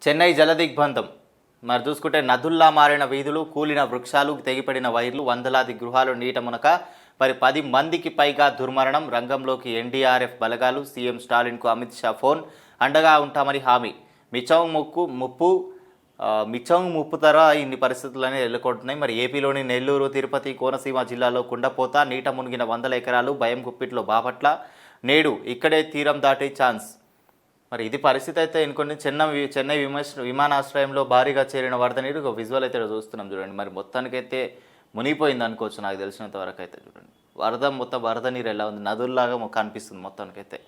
చెన్నై జలదిగ్బంధం మరి చూసుకుంటే నదుల్లా మారిన వీధులు, కూలిన వృక్షాలు, తెగిపడిన వైర్లు, వందలాది గృహాలు నీట మునక మరి 10 మందికి పైగా దుర్మరణం. రంగంలోకి ఎన్డీఆర్ఎఫ్ బలగాలు. సీఎం స్టాలిన్కు అమిత్ షా ఫోన్. అండగా ఉంటామని హామీ. మిచౌంగ్ ముప్పు తర ఇన్ని పరిస్థితులనే ఎదుర్కొంటున్నాయి. మరి ఏపీలోని నెల్లూరు, తిరుపతి, కోనసీమ జిల్లాలో కుండపోత, నీట మునిగిన 100 ఎకరాలు, భయం గుప్పిట్లో బాపట్ల. నేడు ఇక్కడే తీరం దాటే ఛాన్స్. మరి ఇది పరిస్థితి అయితే ఎన్నుకొని చెన్నై విమానాశ్రయంలో భారీగా చేరిన వరద నీరు ఒక విజువల్ అయితే చూస్తున్నాం చూడండి. మరి మొత్తానికైతే మునిగిపోయింది అనుకోవచ్చు నాకు తెలిసినంత వరకు అయితే. చూడండి వరద నీరు ఎలా ఉంది, నదుల్లాగా కనిపిస్తుంది మొత్తానికైతే.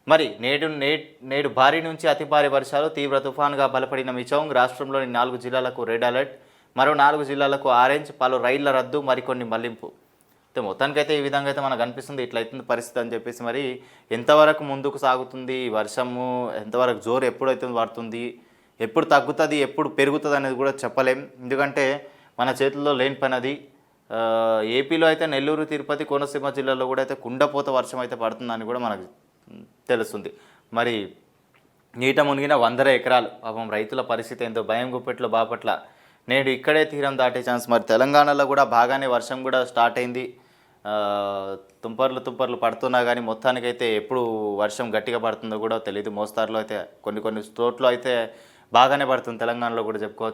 మరి నేడు భారీ నుంచి అతి భారీ వర్షాలు, తీవ్ర తుఫాన్గా బలపడిన మిచౌంగ్. రాష్ట్రంలోని 4 జిల్లాలకు రెడ్ అలర్ట్, మరో 4 జిల్లాలకు ఆరెంజ్. పలు రైళ్ల రద్దు, మరికొన్ని మళ్లింపు. అయితే మొత్తానికైతే ఈ విధంగా అయితే మనకు అనిపిస్తుంది ఇట్లయితుంది పరిస్థితి అని చెప్పేసి. మరి ఎంతవరకు ముందుకు సాగుతుంది వర్షము, ఎంతవరకు జోరు ఎప్పుడైతే పడుతుంది, ఎప్పుడు తగ్గుతుంది, ఎప్పుడు పెరుగుతుంది అనేది కూడా చెప్పలేం. ఎందుకంటే మన చేతుల్లో లేని పని అది. ఏపీలో అయితే నెల్లూరు, తిరుపతి, కోనసీమ జిల్లాలో కూడా అయితే కుండపోత వర్షం అయితే పడుతుందని కూడా మనకు తెలుస్తుంది. మరి నీట మునిగిన 100 ఎకరాలు, పాపం రైతుల పరిస్థితి ఏందో. భయం గుప్పెట్లో బాపట్ల. నేడు ఇక్కడే తీరం దాటే ఛాన్స్. మరి తెలంగాణలో కూడా బాగానే వర్షం కూడా స్టార్ట్ అయింది. తుంపర్లు పడుతున్నా కానీ మొత్తానికైతే ఎప్పుడు వర్షం గట్టిగా పడుతుందో కూడా తెలియదు. మోస్తారులో అయితే కొన్ని చోట్ల అయితే బాగానే పడుతుంది తెలంగాణలో కూడా చెప్పుకోవచ్చు.